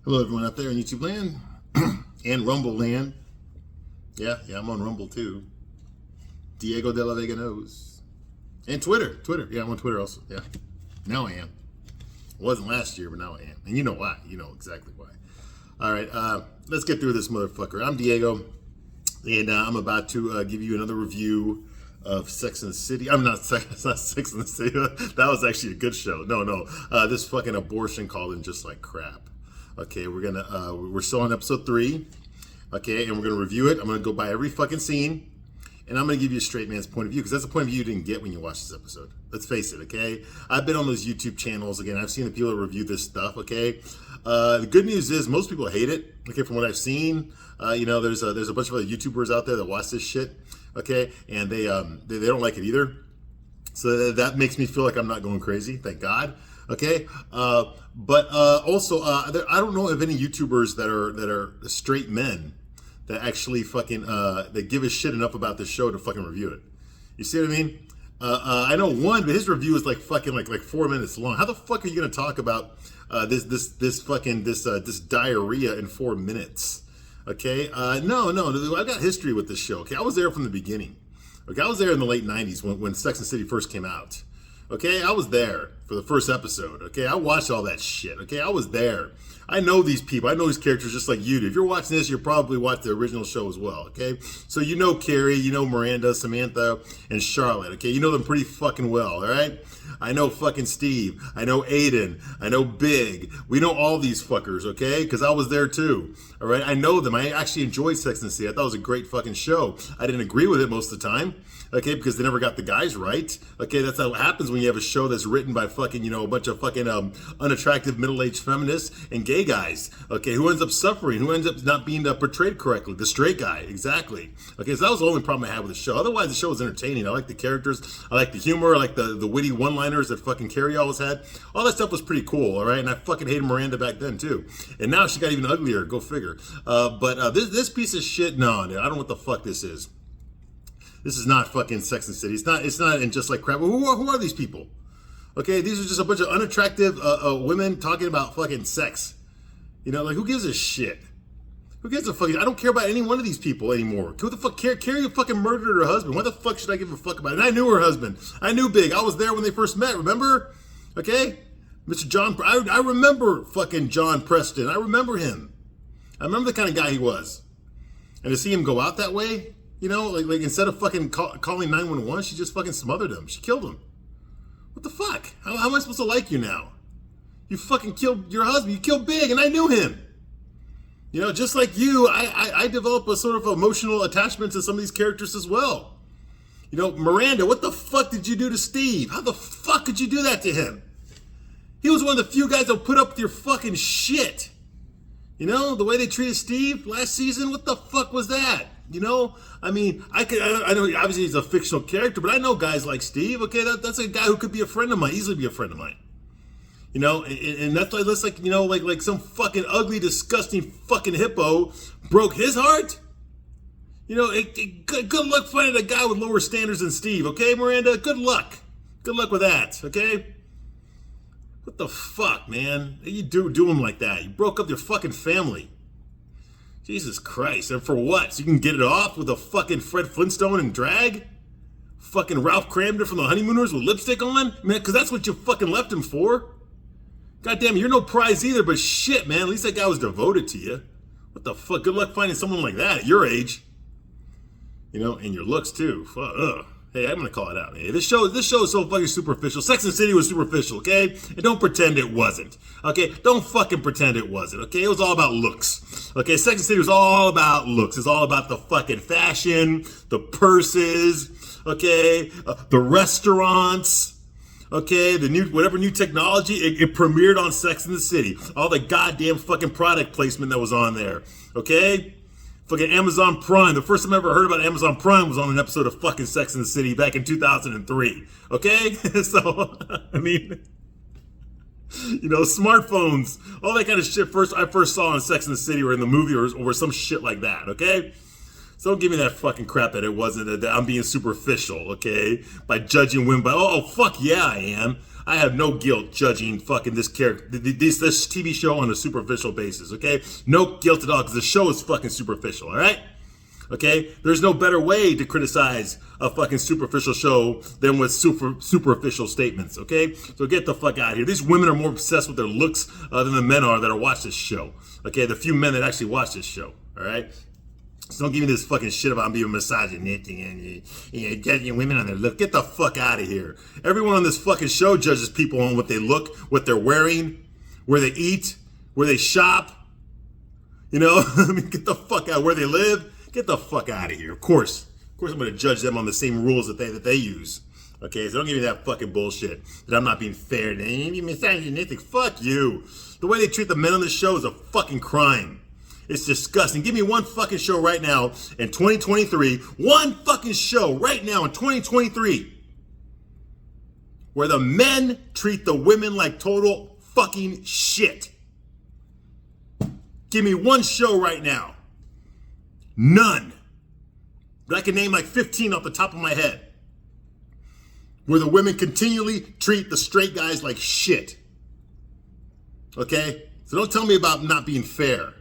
Hello, everyone out there in YouTube land and Rumble land. Yeah, I'm on Rumble too. Diego de la Vega knows. And Twitter. Yeah, I'm on Twitter also. Yeah, now I am. Wasn't last year, but now I am. And you know why. You know exactly why. All right, let's get through this motherfucker. I'm Diego, and I'm about to give you another review of Sex and the City. It's not Sex and the City. That was actually a good show. No. This fucking abortion called in just like crap. Okay, we're still on episode 3. Okay, and we're gonna review it. I'm gonna go by every fucking scene, and I'm gonna give you a straight man's point of view, because that's the point of view you didn't get when you watched this episode. Let's face it, okay? I've been on those YouTube channels, again, I've seen the people that review this stuff, okay? The good news is most people hate it, okay, from what I've seen. There's a bunch of other YouTubers out there that watch this shit, okay? And they don't like it either. So that makes me feel like I'm not going crazy, thank God. Okay, but also I don't know of any YouTubers that are straight men that actually fucking that give a shit enough about this show to fucking review it. You see what I mean? I know one, but his review is like fucking like 4 minutes long. How the fuck are you gonna talk about this diarrhea in 4 minutes? Okay, no, I've got history with this show. Okay, I was there from the beginning. Okay, I was there in the late '90s when Sex and the City first came out. Okay, I was there for the first episode. Okay, I watched all that shit. Okay, I was there. I know these people. I know these characters just like you do. If you're watching this, you'll probably watch the original show as well. Okay, so you know Carrie, you know Miranda, Samantha, and Charlotte. Okay, you know them pretty fucking well. All right, I know fucking Steve. I know Aiden. I know Big. We know all these fuckers. Okay, because I was there too. All right, I know them. I actually enjoyed Sex and the City. I thought it was a great fucking show. I didn't agree with it most of the time. Okay, because they never got the guys right. Okay, that's how it happens when you have a show that's written by fucking, a bunch of fucking unattractive middle-aged feminists and gay guys. Okay, who ends up suffering? Who ends up not being portrayed correctly? The straight guy, exactly. Okay, so that was the only problem I had with the show. Otherwise, the show was entertaining. I like the characters. I like the humor. I like the witty one-liners that fucking Carrie always had. All that stuff was pretty cool, all right? And I fucking hated Miranda back then, too. And now she got even uglier. Go figure. But this piece of shit, no, I don't know what the fuck this is. This is not fucking Sex and the City. It's not in Just Like Crap. Who are these people? Okay, these are just a bunch of unattractive women talking about fucking sex. Like, who gives a shit? Who gives a fuck? I don't care about any one of these people anymore. Who the fuck care? Carrie fucking murdered her husband. Why the fuck should I give a fuck about it? And I knew her husband. I knew Big. I was there when they first met, remember? Okay? Mr. John, I remember fucking John Preston. I remember him. I remember the kind of guy he was. And to see him go out that way, like instead of fucking calling 911, she just fucking smothered him. She killed him. What the fuck? How am I supposed to like you now? You fucking killed your husband. You killed Big, and I knew him. Just like you, I develop a sort of emotional attachment to some of these characters as well. Miranda, what the fuck did you do to Steve? How the fuck could you do that to him? He was one of the few guys that put up with your fucking shit. The way they treated Steve last season, what the fuck was that? I know obviously he's a fictional character, but I know guys like Steve. Okay, that's a guy who could be a friend of mine, easily be a friend of mine. And that's why it looks like, like some fucking ugly, disgusting fucking hippo broke his heart. Good luck finding a guy with lower standards than Steve, okay, Miranda? Good luck. Good luck with that, okay? What the fuck, man? You do him like that. You broke up your fucking family. Jesus Christ. And for what? So you can get it off with a fucking Fred Flintstone and drag? Fucking Ralph Cramden from the Honeymooners with lipstick on? Man, because that's what you fucking left him for. Goddamn, you're no prize either, but shit, man. At least that guy was devoted to you. What the fuck? Good luck finding someone like that at your age. And your looks too. Ugh. Hey, I'm gonna call it out. Hey, this show is so fucking superficial. Sex and the City was superficial, okay? And don't pretend it wasn't. Okay? Don't fucking pretend it wasn't, okay? It was all about looks. Okay, Sex and the City was all about looks. It's all about the fucking fashion, the purses, okay, the restaurants, okay, the whatever new technology, it premiered on Sex and the City. All the goddamn fucking product placement that was on there, okay? Fucking Amazon Prime. The first time I ever heard about Amazon Prime was on an episode of fucking Sex and the City back in 2003. Okay? So, smartphones, all that kind of shit I first saw on Sex and the City or in the movie or some shit like that. Okay? So don't give me that fucking crap that it wasn't, that I'm being superficial, okay? By judging women by, oh, fuck yeah, I am. I have no guilt judging fucking this character, this TV show on a superficial basis, okay? No guilt at all, because the show is fucking superficial, all right? Okay? There's no better way to criticize a fucking superficial show than with superficial statements, okay? So get the fuck out of here. These women are more obsessed with their looks than the men are that are watch this show, okay? The few men that actually watch this show, all right? So don't give me this fucking shit about being misogynistic and judging women on their look. Get the fuck out of here. Everyone on this fucking show judges people on what they look, what they're wearing, where they eat, where they shop. You know, I mean, get the fuck out. Where they live. Get the fuck out of here. Of course I'm going to judge them on the same rules that they use. Okay, so don't give me that fucking bullshit that I'm not being fair. You're misogynistic. Fuck you. The way they treat the men on this show is a fucking crime. It's disgusting. Give me one fucking show right now in 2023. One fucking show right now in 2023 where the men treat the women like total fucking shit. Give me one show right now. None. But I can name like 15 off the top of my head where the women continually treat the straight guys like shit. Okay? So don't tell me about not being fair.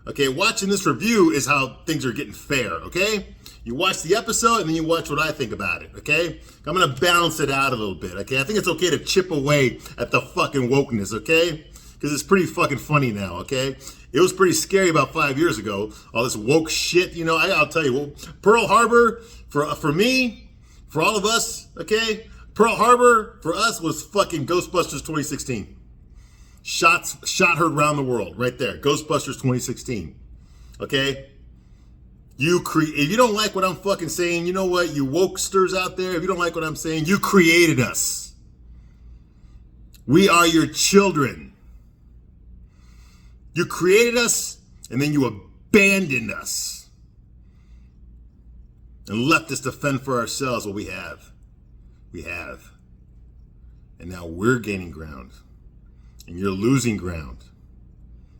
Okay, watching this review is how things are getting fair, okay? You watch the episode and then you watch what I think about it, okay? I'm gonna balance it out a little bit, okay? I think it's okay to chip away at the fucking wokeness, okay? Because it's pretty fucking funny now, okay? It was pretty scary about 5 years ago, all this woke shit, you know? I'll tell you, well, Pearl Harbor, for me, for all of us, okay? Pearl Harbor, for us, was fucking Ghostbusters 2016. Shot heard around the world, right there. Ghostbusters 2016. Okay? If you don't like what I'm fucking saying, you know what? You wokesters out there, if you don't like what I'm saying, you created us. We are your children. You created us, and then you abandoned us. And left us to fend for ourselves what we have. We have. And now we're gaining ground. And you're losing ground.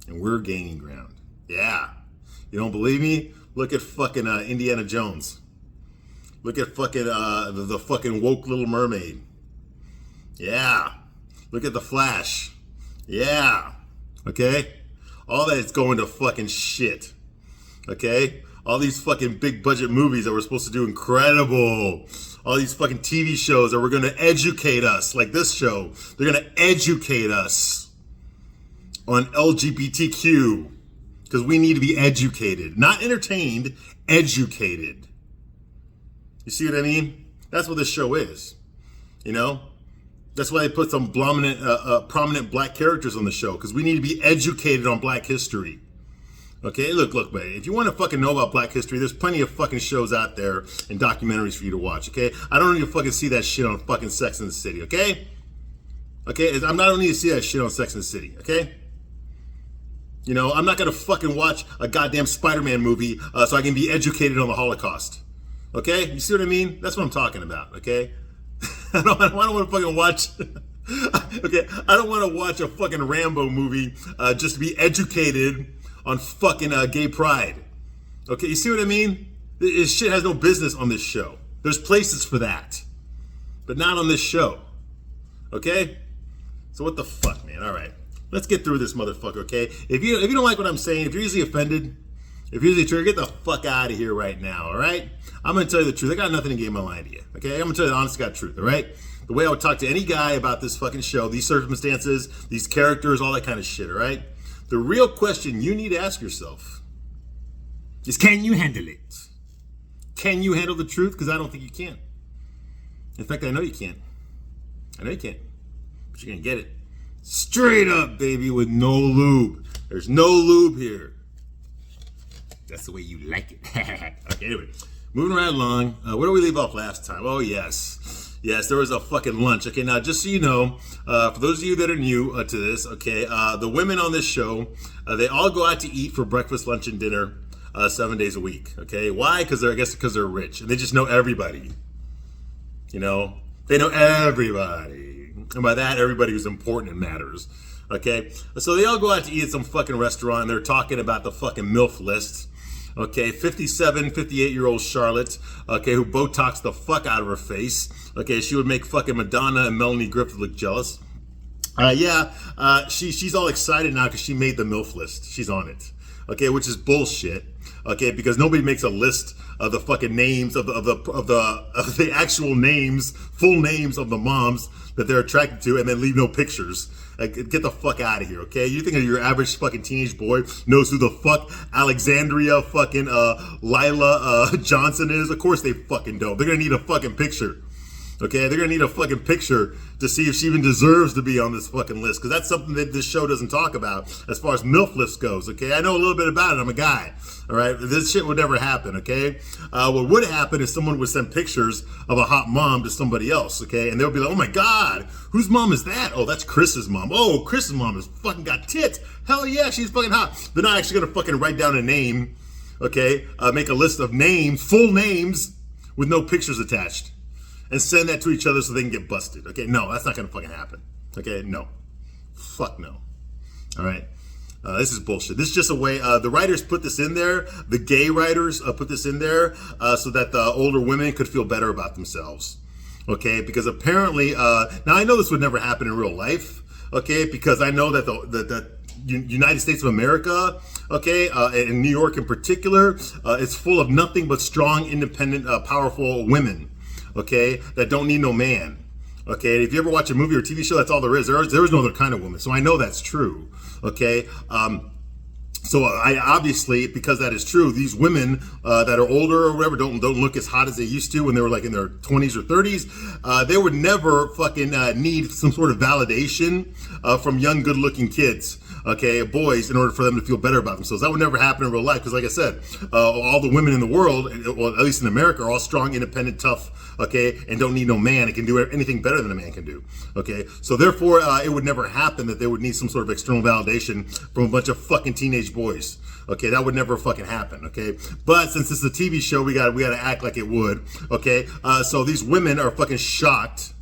And we're gaining ground. Yeah. You don't believe me? Look at fucking Indiana Jones. Look at fucking the fucking woke Little Mermaid. Yeah. Look at The Flash. Yeah. Okay? All that is going to fucking shit. Okay? All these fucking big budget movies that were supposed to do incredible. All these fucking TV shows that were going to educate us, like this show. They're going to educate us on LGBTQ because we need to be educated. Not entertained, educated. You see what I mean? That's what this show is. You know? That's why they put some prominent black characters on the show because we need to be educated on black history. Okay, look, man, if you want to fucking know about black history, there's plenty of fucking shows out there and documentaries for you to watch, okay? I don't need to fucking see that shit on fucking Sex and the City, okay? Okay, I'm not gonna need to see that shit on Sex and the City, okay? You know, I'm not gonna fucking watch a goddamn Spider-Man movie so I can be educated on the Holocaust, okay? You see what I mean? That's what I'm talking about, okay? I don't want to fucking watch... okay, I don't want to watch a fucking Rambo movie just to be educated on fucking gay pride. Okay, you see what I mean? This shit has no business on this show. There's places for that, but not on this show. Okay? So what the fuck, man? All right, let's get through this motherfucker, okay? If you don't like what I'm saying, if you're easily offended, if you're easily triggered, get the fuck out of here right now, all right? I'm gonna tell you the truth. I got nothing to gain my line to you, okay? I'm gonna tell you the honest to God truth, all right? The way I would talk to any guy about this fucking show, these circumstances, these characters, all that kind of shit, all right? The real question you need to ask yourself is, can you handle it? Can you handle the truth? Because I don't think you can. In fact, I know you can't. I know you can't. But you're going to get it straight up, baby, with no lube. There's no lube here. That's the way you like it. Okay, anyway, moving right along. Where did we leave off last time? Oh, yes. Yes, there was a fucking lunch. Okay, now just so you know, for those of you that are new to this, okay, the women on this show, they all go out to eat for breakfast, lunch, and dinner 7 days a week. Okay, why? Because they're rich and they just know everybody. You know, they know everybody, and by that, everybody who's important and matters. Okay, so they all go out to eat at some fucking restaurant. And they're talking about the fucking MILF list. Okay, 57, 58-year-old Charlotte, okay, who Botoxed the fuck out of her face. Okay, she would make fucking Madonna and Melanie Griffith look jealous. She's all excited now because she made the MILF list. She's on it. Okay, which is bullshit. Okay, because nobody makes a list of the fucking names of the actual names, full names of the moms that they're attracted to, and then leave no pictures. Like, get the fuck out of here, okay? You think your average fucking teenage boy knows who the fuck Alexandria fucking Lila Johnson is? Of course they fucking don't. They're gonna need a fucking picture. Okay, they're gonna need a fucking picture to see if she even deserves to be on this fucking list, because that's something that this show doesn't talk about as far as MILF list goes. Okay, I know a little bit about it. I'm a guy. All right, this shit would never happen. Okay, what would happen is someone would send pictures of a hot mom to somebody else. Okay, and they'll be like, "Oh my god, whose mom is that? Oh, that's Chris's mom. Oh, Chris's mom has fucking got tits. Hell yeah, she's fucking hot." They're not actually gonna fucking write down a name. Okay, make a list of names, full names, with no pictures attached, and send that to each other so they can get busted. Okay, no, that's not gonna fucking happen. Okay, no. Fuck no. All right. This is bullshit. This is just a way, the writers put this in there, the gay writers put this in there so that the older women could feel better about themselves. Okay, because apparently, now I know this would never happen in real life, okay, because I know that the United States of America, okay, and New York in particular, is full of nothing but strong, independent, powerful women. Okay, that don't need no man. Okay, if you ever watch a movie or TV show, that's all there is. There is no other kind of woman. So I know that's true. Okay, so I obviously, because that is true, these women that are older or whatever don't look as hot as they used to when they were like in their 20s or 30s. They would never fucking need some sort of validation from young, good-looking kids. Okay, boys, in order for them to feel better about themselves. That would never happen in real life because, like I said, all the women in the world, well, at least in America, are all strong, independent, tough, okay, and don't need no man and can do anything better than a man can do, okay? So therefore, it would never happen that they would need some sort of external validation from a bunch of fucking teenage boys. Okay, that would never fucking happen, okay? But since it's a TV show, we gotta act like it would, okay? So these women are fucking shocked.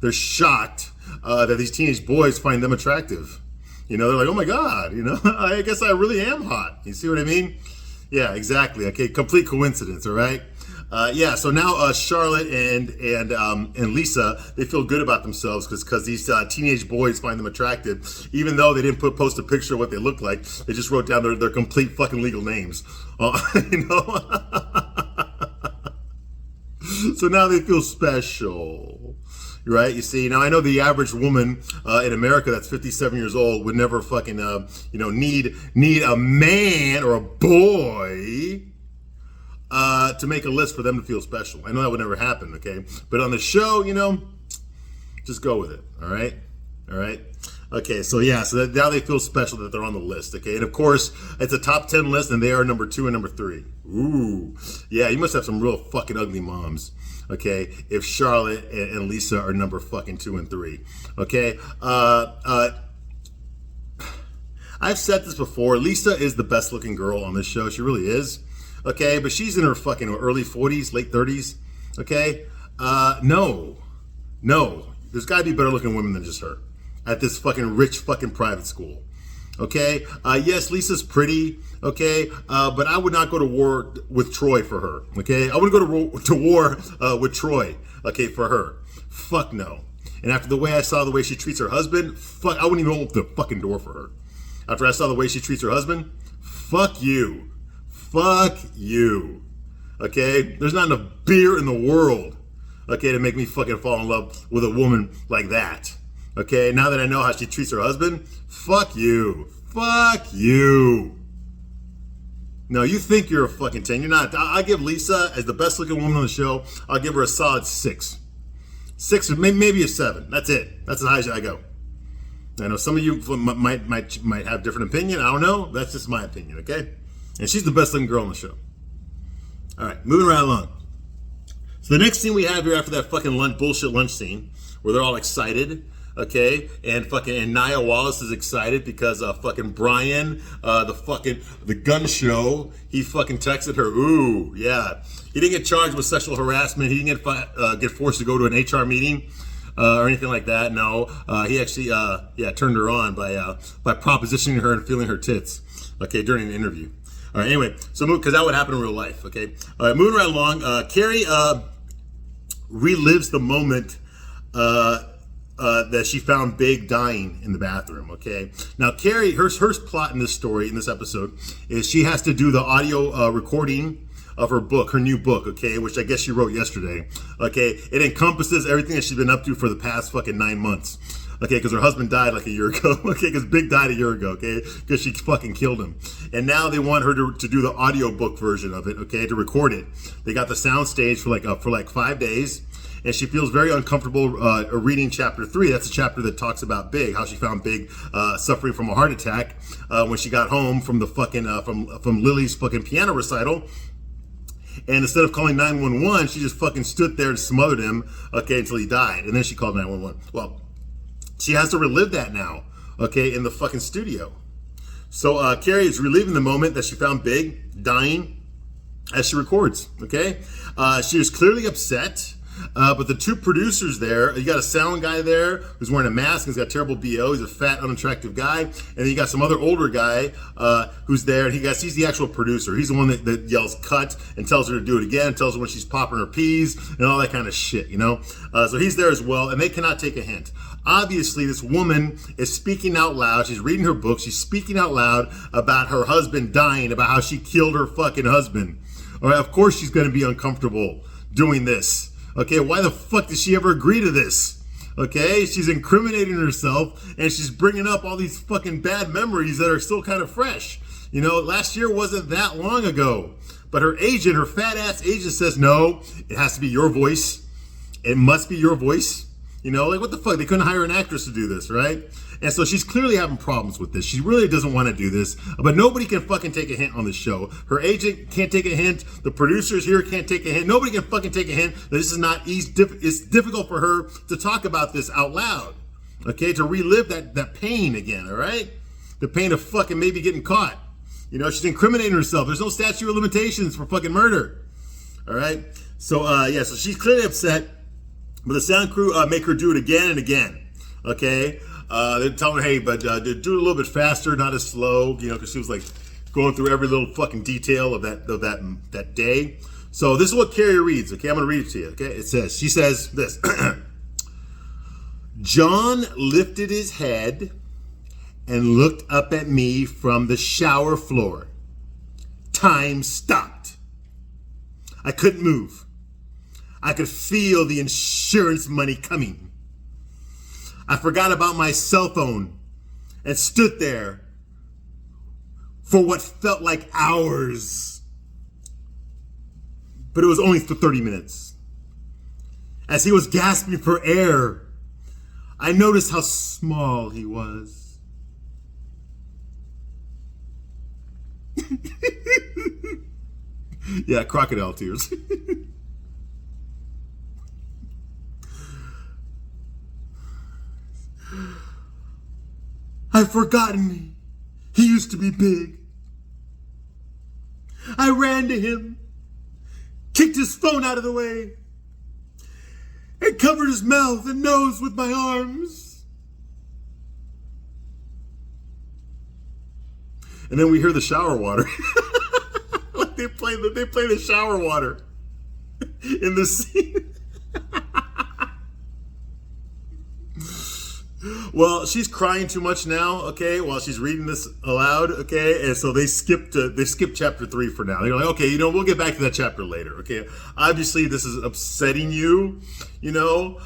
They're shocked that these teenage boys find them attractive. You know, they're like, oh my God, you know, I guess I really am hot. You see what I mean? Yeah, exactly. Okay, complete coincidence, all right? Yeah, so now Charlotte and Lisa, they feel good about themselves because these teenage boys find them attractive, even though they didn't post a picture of what they look like. They just wrote down their complete fucking legal names, you know? So now they feel special. Right, you see, now I know the average woman in America that's 57 years old would never fucking, need a man or a boy to make a list for them to feel special. I know that would never happen, okay? But on the show, you know, just go with it, all right? All right? Okay, so yeah, so now they feel special that they're on the list, okay? And of course, it's a top 10 list, and they are number 2 and number 3. Ooh, yeah, you must have some real fucking ugly moms. Okay, if Charlotte and Lisa are number fucking 2 and 3, okay. I've said this before. Lisa is the best looking girl on this show. She really is. Okay, but she's in her fucking early 40s, late 30s. Okay, no, there's got to be better looking women than just her at this fucking rich fucking private school. Okay, yes, Lisa's pretty, okay, but I would not go to war with Troy for her, okay? I wouldn't go to war with Troy, okay, for her. Fuck no. And after the way I saw the way she treats her husband, fuck, I wouldn't even open the fucking door for her. After I saw the way she treats her husband, fuck you. Fuck you. Okay? There's not enough beer in the world, okay, to make me fucking fall in love with a woman like that. Okay, now that I know how she treats her husband, fuck you. Fuck you. No, you think you're a fucking 10. You're not. I give Lisa, as the best looking woman on the show, I'll give her a solid 6. 6 or maybe a 7. That's it. That's as high as I go. I know some of you might have different opinion. I don't know. That's just my opinion, okay? And she's the best looking girl on the show. All right, moving right along. So the next scene we have here after that fucking bullshit lunch scene, where they're all excited, okay, and Nia Wallace is excited because fucking Brian, the gun show, he fucking texted her. Ooh, yeah, he didn't get charged with sexual harassment. He didn't get forced to go to an HR meeting or anything like that. No, he actually turned her on by propositioning her and feeling her tits, okay, during an interview. All right, anyway, so because that would happen in real life, okay? All right, moving right along. Carrie relives the moment that she found Big dying in the bathroom, okay? Now, Carrie, her plot in this story, in this episode, is she has to do the audio recording of her book, her new book, okay, which I guess she wrote yesterday, okay? It encompasses everything that she's been up to for the past fucking 9 months. Okay, because her husband died like a year ago. Okay, because Big died a year ago. Okay, because she fucking killed him, and now they want her to do the audiobook version of it. Okay, to record it. They got the sound stage for like 5 days, and she feels very uncomfortable reading chapter 3. That's a chapter that talks about Big, how she found Big suffering from a heart attack when she got home from the fucking from Lily's fucking piano recital. And instead of calling 911, she just fucking stood there and smothered him. Okay, until he died, and then she called 911. Well, she has to relive that now, okay, in the fucking studio. So Carrie is reliving the moment that she found Big dying as she records, okay? She is clearly upset, but the two producers there, you got a sound guy there who's wearing a mask and he's got terrible BO. He's a fat, unattractive guy. And then you got some other older guy who's there, and he's the actual producer. He's the one that yells cut and tells her to do it again, tells her when she's popping her peas and all that kind of shit, you know? So he's there as well, and they cannot take a hint. Obviously, this woman is speaking out loud. She's reading her book. She's speaking out loud about her husband dying, about how she killed her fucking husband. All right, of course she's going to be uncomfortable doing this. Okay, why the fuck did she ever agree to this? Okay, she's incriminating herself, and she's bringing up all these fucking bad memories that are still kind of fresh. You know, last year wasn't that long ago. But her agent, her fat ass agent says, no, it has to be your voice. It must be your voice. You know, like what the fuck? They couldn't hire an actress to do this, right? And so she's clearly having problems with this. She really doesn't want to do this, but nobody can fucking take a hint on the show. Her agent can't take a hint. The producers here can't take a hint. Nobody can fucking take a hint that this is not easy. It's difficult for her to talk about this out loud, okay? To relive that pain again, all right? The pain of fucking maybe getting caught. You know, she's incriminating herself. There's no statute of limitations for fucking murder, all right? So, so she's clearly upset. But the sound crew make her do it again and again, okay? They're telling her, hey, but do it a little bit faster, not as slow, you know, because she was like going through every little fucking detail of that day. So this is what Carrie reads, okay? I'm going to read it to you, okay? She says this. John lifted his head and looked up at me from the shower floor. Time stopped. I couldn't move. I could feel the insurance money coming. I forgot about my cell phone and stood there for what felt like hours. But it was only for 30 minutes. As he was gasping for air, I noticed how small he was. Yeah, crocodile tears. I've forgotten he used to be big. I ran to him, kicked his phone out of the way, and covered his mouth and nose with my arms. And then we hear the shower water. They play the shower water in the scene. Well, she's crying too much now, okay, while she's reading this aloud, okay, and so they skipped chapter 3 for now. They're like, okay, you know, we'll get back to that chapter later, okay. Obviously, this is upsetting you, you know.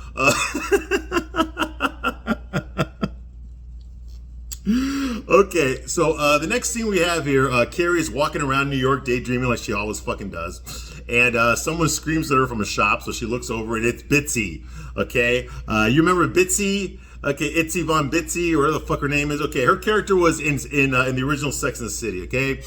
Okay, so the next scene we have here, Carrie is walking around New York daydreaming like she always fucking does. And someone screams at her from a shop, so she looks over and it's Bitsy, okay? You remember Bitsy? Okay, Itzy Von Bitsy, or whatever the fuck her name is. Okay, her character was in the original Sex and the City, okay?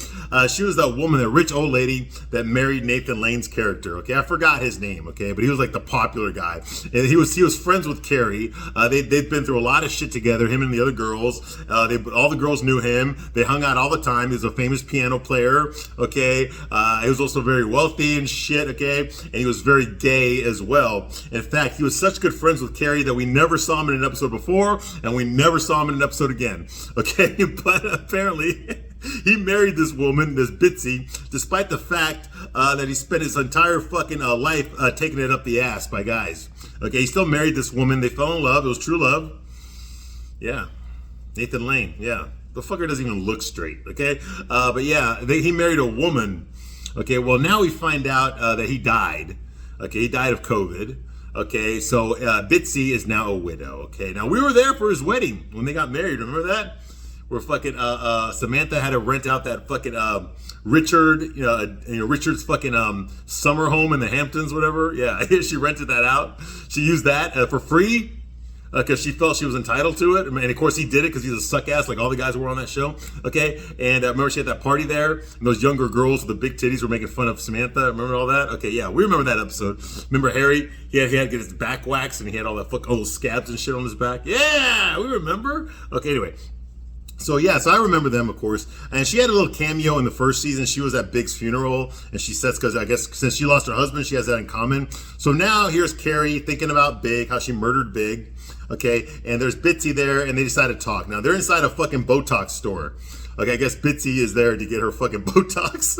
She was that woman, that rich old lady that married Nathan Lane's character, okay? I forgot his name, okay? But he was like the popular guy. And he was friends with Carrie. They'd been through a lot of shit together, him and the other girls. All the girls knew him. They hung out all the time. He was a famous piano player, okay? He was also very wealthy and shit, okay? And he was very gay as well. In fact, he was such good friends with Carrie that we never saw him in an episode before, and we never saw him in an episode again, okay? But apparently He married this woman, this Bitsy, despite the fact that he spent his entire fucking life taking it up the ass by guys. Okay, he still married this woman. They fell in love. It was true love. Yeah. Nathan Lane. Yeah. The fucker doesn't even look straight. Okay. But yeah, he married a woman. Okay. Well, now we find out that he died. Okay. He died of COVID. Okay. So Bitsy is now a widow. Okay. Now we were there for his wedding when they got married. Remember that? Where fucking Samantha had to rent out that fucking Richard's fucking summer home in the Hamptons, whatever. Yeah, she rented that out. She used that for free because she felt she was entitled to it. And of course he did it because he's a suck ass like all the guys who were on that show. Okay, and remember she had that party there, and those younger girls with the big titties were making fun of Samantha. Remember all that? Okay, yeah, we remember that episode. Remember Harry? He had to get his back waxed, and he had all those scabs and shit on his back. Yeah, we remember. Okay, anyway. So yeah, so I remember them, of course. And she had a little cameo in the first season. She was at Big's funeral, and she says, because I guess since she lost her husband, she has that in common. So now here's Carrie thinking about Big, how she murdered Big. Okay, and there's Bitsy there, and they decide to talk. Now they're inside a fucking Botox store. Okay, I guess Bitsy is there to get her fucking Botox.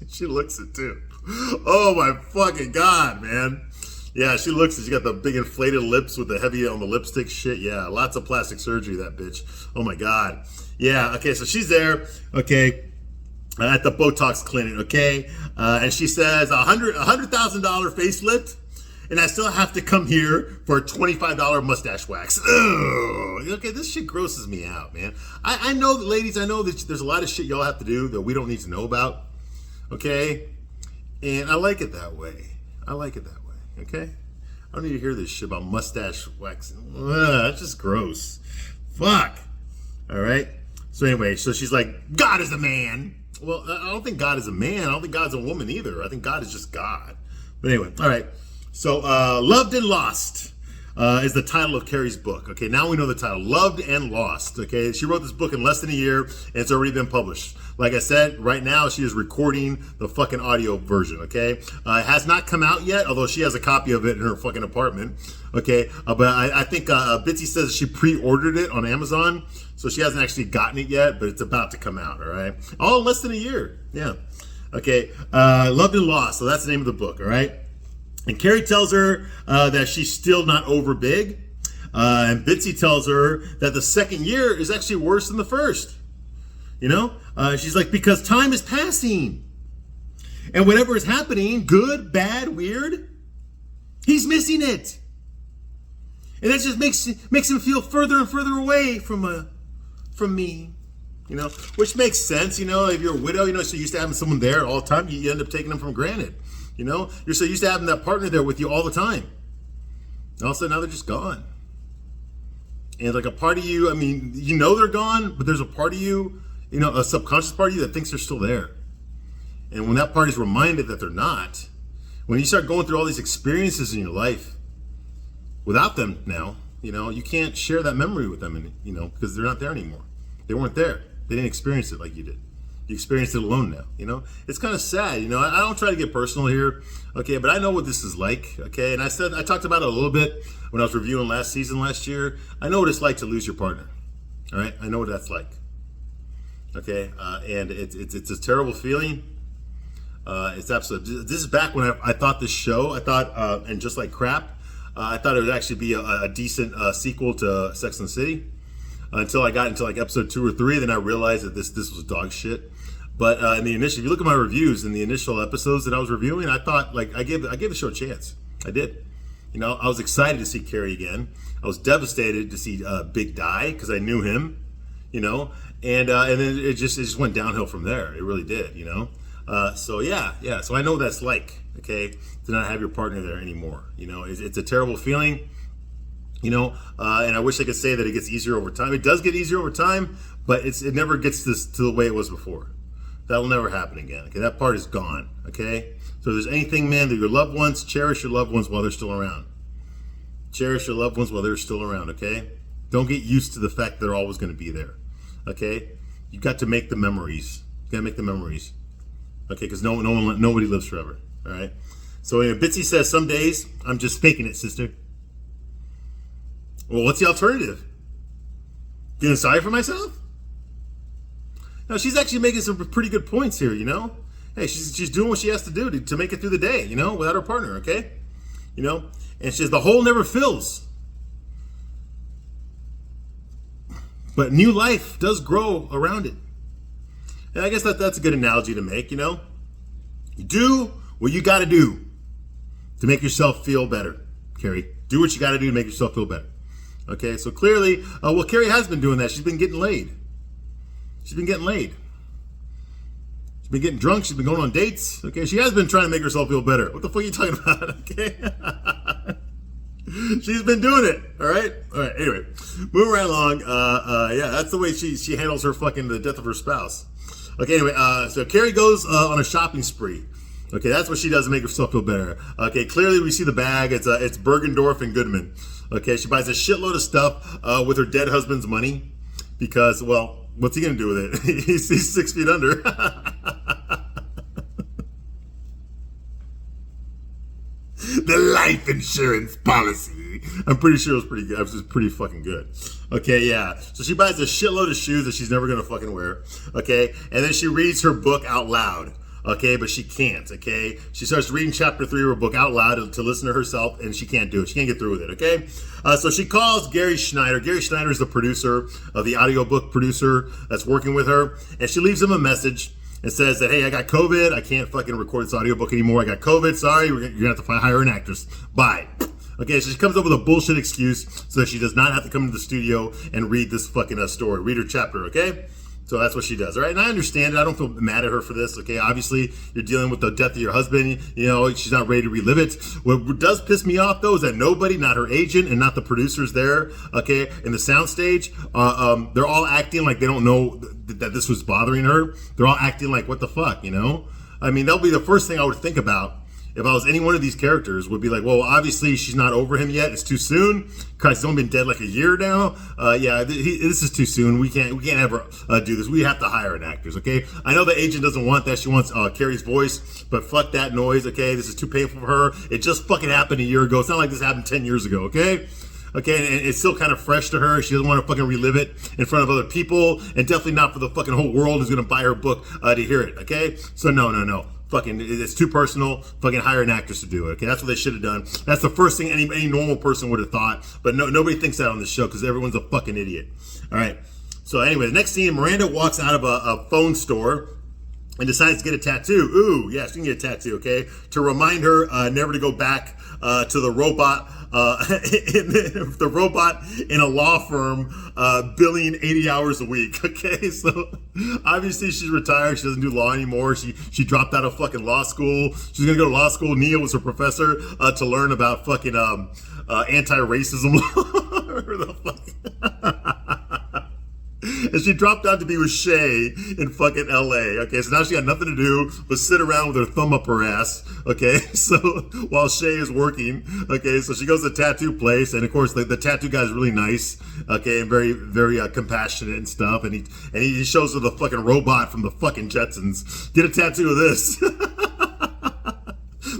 She looks it too. Oh my fucking God, man. Yeah, she looks it. She got the big inflated lips with the heavy on the lipstick shit. Yeah, lots of plastic surgery, that bitch. Oh my God. Yeah, okay, so she's there, okay, at the Botox clinic, okay? And she says, $100,000 facelift, and I still have to come here for a $25 mustache wax. Ugh. Okay, this shit grosses me out, man. I know that, ladies, I know that there's a lot of shit y'all have to do that we don't need to know about, okay? And I like it that way. I like it that way. Okay? I don't need to hear this shit about mustache waxing. That's just gross. Fuck. All right? So anyway, so she's like, God is a man. Well, I don't think God is a man. I don't think God's a woman either. I think God is just God. But anyway, all right. So Loved and Lost is the title of Carrie's book. Okay, now we know the title. Loved and Lost. Okay, she wrote this book in less than a year, and it's already been published. Like I said, right now she is recording the fucking audio version, okay? It has not come out yet, although she has a copy of it in her fucking apartment, okay? But I think Bitsy says she pre-ordered it on Amazon, so she hasn't actually gotten it yet, but it's about to come out, all right? All in less than a year, yeah. Okay, Loved and Lost, so that's the name of the book, all right? And Carrie tells her that she's still not over Big, and Bitsy tells her that the second year is actually worse than the first. You know, she's like, because time is passing, and whatever is happening, good, bad, weird, he's missing it, and that just makes him feel further and further away from me. You know, which makes sense. You know, if you're a widow, you know, so used to having someone there all the time, you end up taking them for granted. You know, you're so used to having that partner there with you all the time. And all of a sudden, now they're just gone. And like a part of you, I mean, you know they're gone, but there's a part of you, you know, a subconscious part of you that thinks they're still there. And when that part is reminded that they're not, when you start going through all these experiences in your life without them now, you know, you can't share that memory with them, and you know, because they're not there anymore. They weren't there. They didn't experience it like you did. You experienced it alone now, you know? It's kind of sad, you know? I don't try to get personal here, okay? But I know what this is like, okay? And I talked about it a little bit when I was reviewing last season last year. I know what it's like to lose your partner, all right? I know what that's like, okay? And it's a terrible feeling. It's absolutely, this is back when I thought this show, and Just Like Crap, I thought it would actually be a decent sequel to Sex and the City. Until I got into like episode 2 or 3, then I realized that this was dog shit. But in the initial, if you look at my reviews in the initial episodes that I was reviewing, I thought like I gave the show a chance. I did. You know, I was excited to see Carrie again. I was devastated to see Big die because I knew him. You know, and then it just went downhill from there. It really did. You know, so yeah. So I know what that's like. Okay, to not have your partner there anymore. You know, it's a terrible feeling. You know, and I wish I could say that it gets easier over time. It does get easier over time, but it never gets to the way it was before. That will never happen again. Okay, that part is gone. Okay, so if there's anything, man, that your loved ones, cherish your loved ones while they're still around. Cherish your loved ones while they're still around. Okay, don't get used to the fact they're always going to be there. Okay, you got to make the memories. You got to make the memories. Okay, because nobody lives forever. All right. So Bitsy says, some days I'm just faking it, sister. Well, what's the alternative? Feeling sorry for myself? No, she's actually making some pretty good points here, you know? Hey, she's doing what she has to do to make it through the day, you know, without her partner, okay? You know? And she says the hole never fills. But new life does grow around it. And I guess that's a good analogy to make, you know? You do what you got to do to make yourself feel better, Carrie. Do what you got to do to make yourself feel better. Okay, so clearly, well, Carrie has been doing that. She's been getting laid. She's been getting laid. She's been getting drunk. She's been going on dates. Okay, she has been trying to make herself feel better. What the fuck are you talking about? Okay. She's been doing it. All right. Anyway, moving right along. Yeah, that's the way she handles her fucking the death of her spouse. Okay. Anyway, so Carrie goes on a shopping spree. Okay, that's what she does to make herself feel better. Okay, clearly we see the bag. It's Bergendorf and Goodman. Okay, she buys a shitload of stuff with her dead husband's money because, well, what's he gonna do with it? He's 6 feet under. The life insurance policy. I'm pretty sure it was pretty good. It was pretty fucking good. Okay, yeah. So she buys a shitload of shoes that she's never gonna fucking wear. Okay, and then she reads her book out loud. Okay, but she can't, okay? She starts reading chapter 3 of her book out loud to listen to herself, and she can't do it. She can't get through with it, okay? So she calls Gary Schneider. Gary Schneider is the producer, the audiobook producer that's working with her, and she leaves him a message and says that, hey, I got COVID. I can't fucking record this audiobook anymore. I got COVID. Sorry, you're going to have to hire an actress. Bye. Okay, so she comes up with a bullshit excuse so that she does not have to come to the studio and read this fucking story, read her chapter, okay? So that's what she does, all right? And I understand it. I don't feel mad at her for this, okay? Obviously, you're dealing with the death of your husband. You know, she's not ready to relive it. What does piss me off, though, is that nobody, not her agent and not the producers there, okay, in the soundstage, they're all acting like they don't know that this was bothering her. They're all acting like, what the fuck, you know? I mean, that'll be the first thing I would think about if I was any one of these characters, would be like, well, obviously she's not over him yet. It's too soon. Christ, he's only been dead like a year now. Yeah, this is too soon. We can't ever do this. We have to hire an actress, okay? I know the agent doesn't want that. She wants Carrie's voice, but fuck that noise, okay? This is too painful for her. It just fucking happened a year ago. It's not like this happened 10 years ago, okay? Okay, and it's still kind of fresh to her. She doesn't want to fucking relive it in front of other people, and definitely not for the fucking whole world who's gonna buy her book to hear it, okay? So no. Fucking, it's too personal. Fucking hire an actress to do it. Okay, that's what they should have done. That's the first thing any normal person would have thought. But nobody thinks that on this show because everyone's a fucking idiot. All right. So anyway, the next scene, Miranda walks out of a phone store and decides to get a tattoo. Ooh, yeah, she can get a tattoo. Okay, to remind her never to go back to the robot. The robot in a law firm billing 80 hours a week. Okay, so obviously she's retired. She doesn't do law anymore. She dropped out of fucking law school. She's gonna go to law school. Nia was her professor to learn about fucking anti-racism law. And she dropped out to be with Shay in fucking LA. Okay, so now she got nothing to do but sit around with her thumb up her ass. Okay, so while Shay is working. Okay, so she goes to the tattoo place, and of course the tattoo guy's really nice. Okay, and very, very compassionate and stuff. And he shows her the fucking robot from the fucking Jetsons. Get a tattoo of this.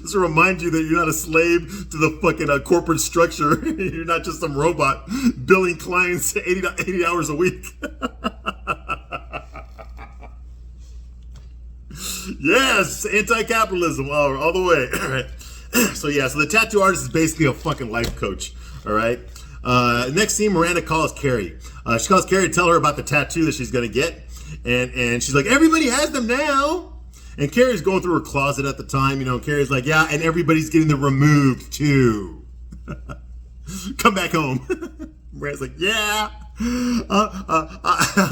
This will remind you that you're not a slave to the fucking corporate structure. You're not just some robot billing clients 80 hours a week. Yes, anti-capitalism all the way. All right. So yeah, so the tattoo artist is basically a fucking life coach. All right. Next scene, Miranda calls Carrie. She calls Carrie to tell her about the tattoo that she's gonna get, and she's like, everybody has them now. And Carrie's going through her closet at the time, you know. Carrie's like, yeah, and everybody's getting them removed too. Come back home. Miranda's like, yeah,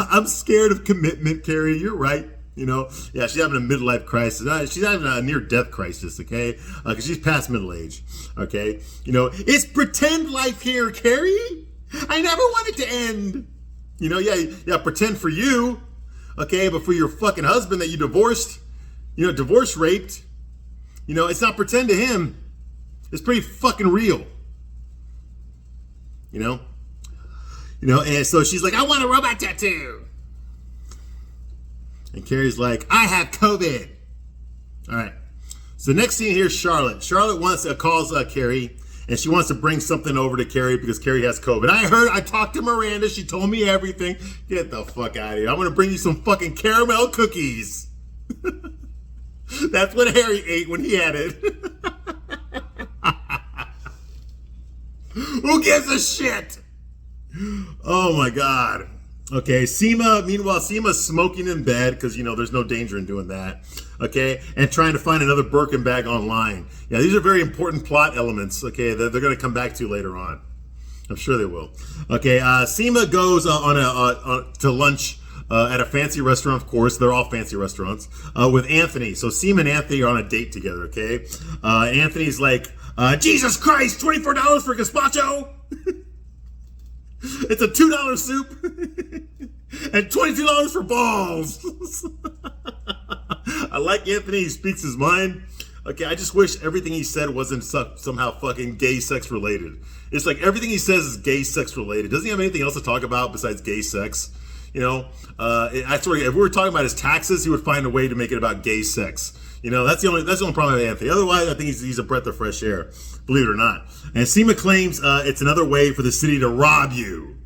I'm scared of commitment, Carrie. You're right. You know, yeah, she's having a midlife crisis. She's having a near-death crisis, okay? Because she's past middle age, okay? You know, it's pretend life here, Carrie. I never want it to end. You know, yeah, pretend for you, okay? But for your fucking husband that you divorced, you know, divorce raped, you know, it's not pretend to him. It's pretty fucking real. You know, and so she's like, I want a robot tattoo. And Carrie's like, I have COVID. All right. So next scene here is Charlotte. Charlotte calls Carrie, And she wants to bring something over to Carrie because Carrie has COVID. I talked to Miranda. She told me everything. Get the fuck out of here. I'm going to bring you some fucking caramel cookies. That's what Harry ate when he had it. Who gives a shit? Oh my God. Okay, meanwhile, Seema's smoking in bed because, there's no danger in doing that. Okay, and trying to find another Birkin bag online. Yeah, these are very important plot elements, okay, that they're going to come back to later on. I'm sure they will. Okay, Seema goes to lunch at a fancy restaurant, of course. They're all fancy restaurants, with Anthony. So Seema and Anthony are on a date together, okay? Anthony's like, Jesus Christ, $24 for gazpacho? It's a $2 soup and $22 for balls. I like Anthony. He speaks his mind. Okay, I just wish everything he said wasn't somehow fucking gay sex related. It's like everything he says is gay sex related. Doesn't he have anything else to talk about besides gay sex? I swear, if we were talking about his taxes, he would find a way to make it about gay sex. That's the only problem with Anthony. Otherwise, I think he's a breath of fresh air, believe it or not. And Seema claims it's another way for the city to rob you.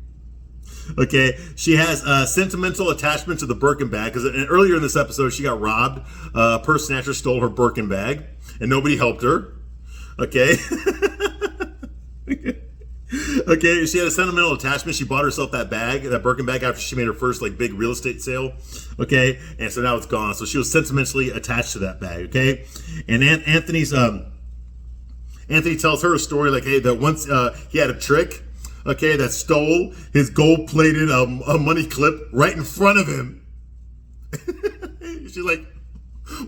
Okay, she has a sentimental attachment to the Birkin bag because earlier in this episode she got robbed. A purse snatcher stole her Birkin bag and nobody helped her. Okay. Okay, she had a sentimental attachment. She bought herself that Birkin bag, after she made her first big real estate sale. Okay, and so now it's gone. So she was sentimentally attached to that bag. Okay, and Anthony tells her a story that once he had a trick. Okay, that stole his gold-plated money clip right in front of him. She's like,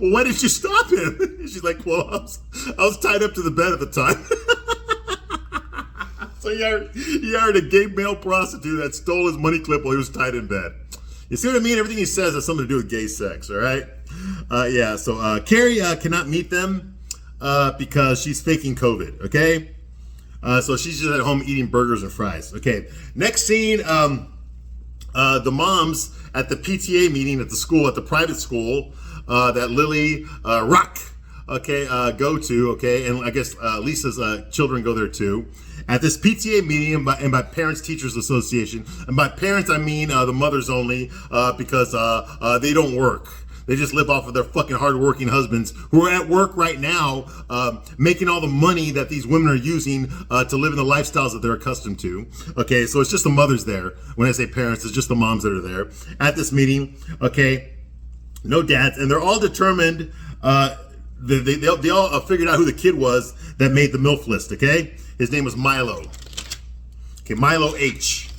well, why didn't you stop him? She's like, well, I was tied up to the bed at the time. So he hired a gay male prostitute that stole his money clip while he was tied in bed. You see what I mean? Everything he says has something to do with gay sex, all right? So Carrie cannot meet them because she's faking COVID, okay? So she's just at home eating burgers and fries. Okay, next scene, the moms at the PTA meeting at the private school that Lily Rock, go to, and I guess Lisa's children go there too. At this PTA meeting and by Parents Teachers Association, and by parents I mean the mothers only, because they don't work. They just live off of their fucking hardworking husbands who are at work right now, making all the money that these women are using to live in the lifestyles that they're accustomed to. Okay, so it's just the mothers there. When I say parents, it's just the moms that are there at this meeting. Okay, no dads, and they're all determined. They all figured out who the kid was that made the MILF list. Okay, his name was Milo. Okay, Milo H.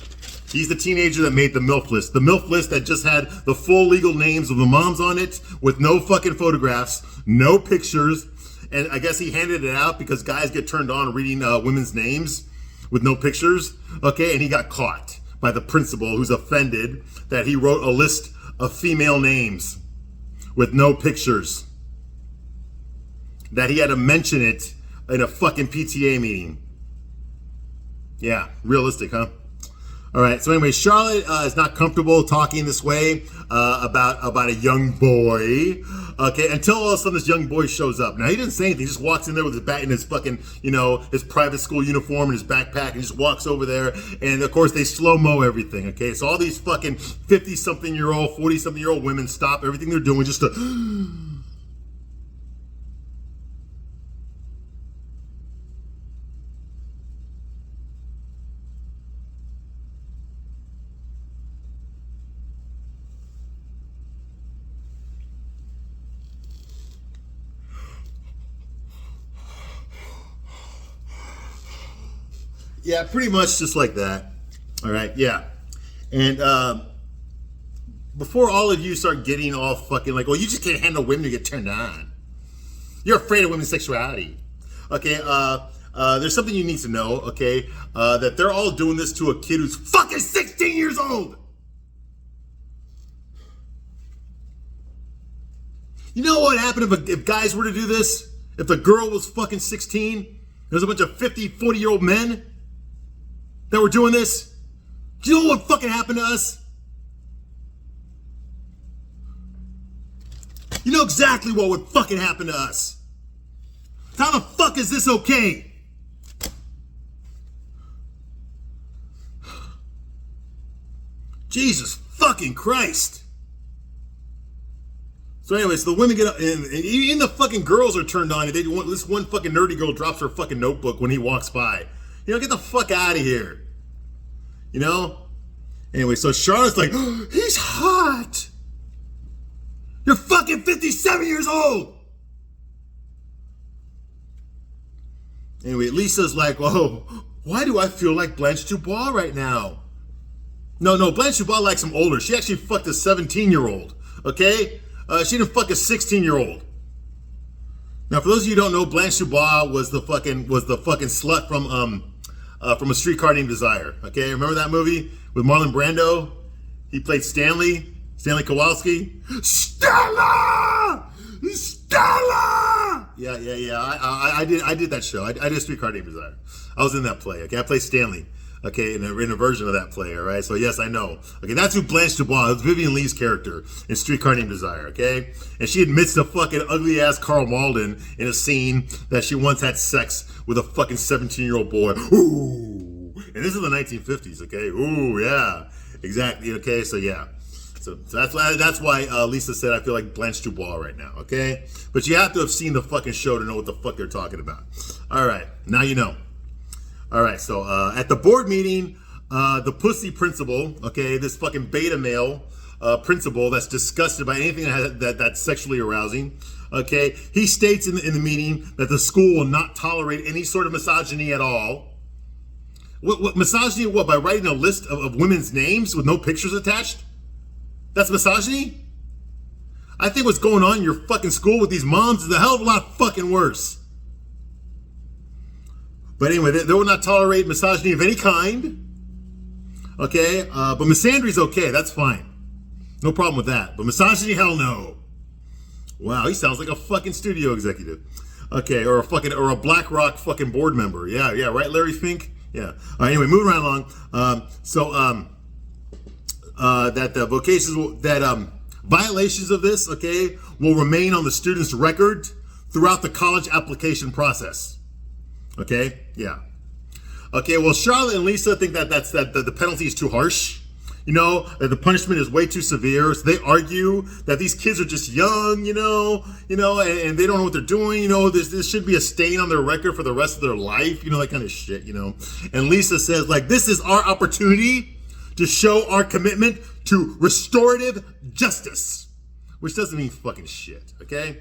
He's the teenager that made the MILF list. The MILF list that just had the full legal names of the moms on it with no fucking photographs, no pictures. And I guess he handed it out because guys get turned on reading women's names with no pictures. Okay, and he got caught by the principal who's offended that he wrote a list of female names with no pictures. That he had to mention it in a fucking PTA meeting. Yeah, realistic, huh? All right. So anyway, Charlotte is not comfortable talking this way about a young boy. Okay, until all of a sudden this young boy shows up. Now he didn't say anything. He just walks in there with his bat in his fucking, his private school uniform and his backpack, and just walks over there. And of course they slow-mo everything. Okay, so all these fucking 50-something-year-old, 40-something-year-old women stop everything they're doing just to. Yeah, pretty much just like that. All right, yeah. And before all of you start getting all fucking like, well, you just can't handle women to get turned on. You're afraid of women's sexuality. Okay, there's something you need to know, okay? That they're all doing this to a kid who's fucking 16 years old. You know what happened if guys were to do this? If the girl was fucking 16, there's a bunch of 50, 40-year-old men that were doing this. Do you know what fucking happened to us? You know exactly what would fucking happen to us. How the fuck is this okay? Jesus fucking Christ. So anyway, so the women get up, and even the fucking girls are turned on. And this one fucking nerdy girl drops her fucking notebook when he walks by. You know, get the fuck out of here. You know? Anyway, so Charlotte's like, oh, he's hot. You're fucking 57 years old. Anyway, Lisa's like, whoa, why do I feel like Blanche Dubois right now? No, Blanche Dubois likes him older. She actually fucked a 17-year-old, okay? She didn't fuck a 16-year-old. Now, for those of you who don't know, Blanche Dubois was the fucking slut from A Streetcar Named Desire. Okay, remember that movie with Marlon Brando? He played Stanley Kowalski. Stella! Yeah. I did that show. I did A Streetcar Named Desire. I was in that play. Okay, I played Stanley. Okay, in a version of that play, all right? So yes, I know. Okay, that's who Blanche Dubois, that's Vivian Lee's character in Streetcar Named Desire, okay? And she admits to fucking ugly-ass Carl Malden in a scene that she once had sex with a fucking 17-year-old boy. Ooh! And this is the 1950s, okay? Ooh, yeah. Exactly, okay? So yeah. So that's why Lisa said I feel like Blanche Dubois right now, okay? But you have to have seen the fucking show to know what the fuck they're talking about. All right, now you know. All right, so at the board meeting, the pussy principal, okay, this fucking beta male principal that's disgusted by anything that's sexually arousing, okay, he states in the meeting that the school will not tolerate any sort of misogyny at all. What misogyny? What, by writing a list of women's names with no pictures attached? That's misogyny? I think what's going on in your fucking school with these moms is a hell of a lot fucking worse. But anyway, they will not tolerate misogyny of any kind. Okay? But misandry's okay. That's fine. No problem with that. But misogyny, hell no. Wow, he sounds like a fucking studio executive. Okay, or a BlackRock fucking board member. Yeah, right, Larry Fink? Yeah. Anyway, moving right along. That the violations of this, okay, will remain on the student's record throughout the college application process. Okay, yeah. Okay, well, Charlotte and Lisa think that the penalty is too harsh. You know, that the punishment is way too severe. So they argue that these kids are just young, and they don't know what they're doing. This should be a stain on their record for the rest of their life. That kind of shit. And Lisa says, like, this is our opportunity to show our commitment to restorative justice, which doesn't mean fucking shit. Okay.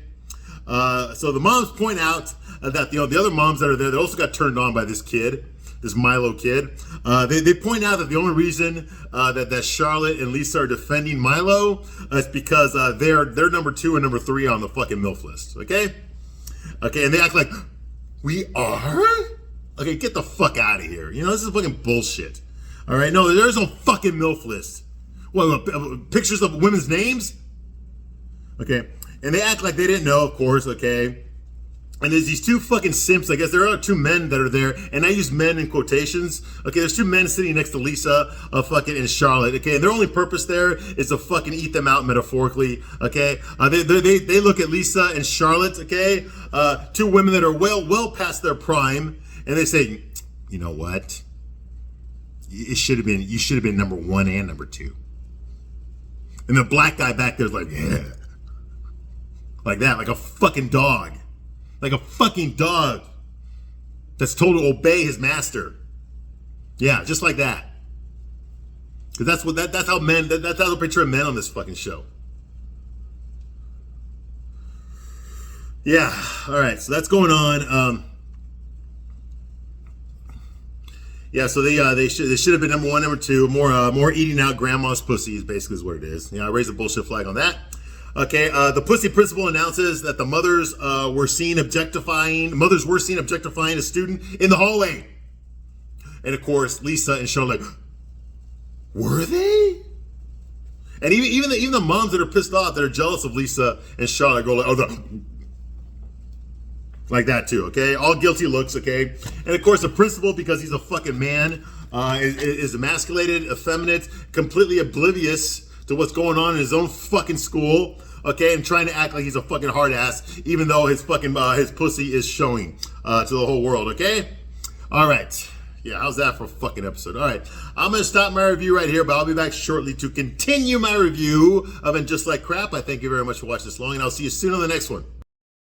So the moms point out that the other moms that are there, they also got turned on by this kid, this Milo kid. They point out that the only reason that Charlotte and Lisa are defending Milo is because they're number 2 and number 3 on the fucking MILF list. Okay, and they act like we are. Okay, get the fuck out of here. This is fucking bullshit. All right, no, there's no fucking MILF list. What, pictures of women's names? Okay. And they act like they didn't know, of course, okay? And there's these 2 fucking simps. I guess there are 2 men that are there, and I use men in quotations. Okay, there's 2 men sitting next to Lisa, and Charlotte. Okay, and their only purpose there is to fucking eat them out metaphorically. Okay, they look at Lisa and Charlotte. Okay, 2 women that are well past their prime, and they say, you know what? You should have been number 1 and number 2. And the black guy back there's like, yeah. Like that, like a fucking dog. Like a fucking dog that's told to obey his master. Yeah, just like that. Because that's how they portray men on this fucking show. Yeah, alright, so that's going on. Yeah, so they should have been number 1, number 2, more eating out grandma's pussy is basically is what it is. I raised a bullshit flag on that. Okay, the pussy principal announces that the mothers were seen objectifying a student in the hallway. And of course, Lisa and Charlotte, were they? And even the moms that are pissed off, that are jealous of Lisa and Charlotte, go like that too. Okay, all guilty looks. Okay, and of course the principal, because he's a fucking man, is emasculated, effeminate, completely oblivious to what's going on in his own fucking school, okay, and trying to act like he's a fucking hard ass, even though his fucking his pussy is showing to the whole world, okay? All right, Yeah, how's that for a fucking episode? All right, I'm going to stop my review right here, but I'll be back shortly to continue my review of And Just Like Crap. I thank you very much for watching this long, and I'll see you soon on the next one.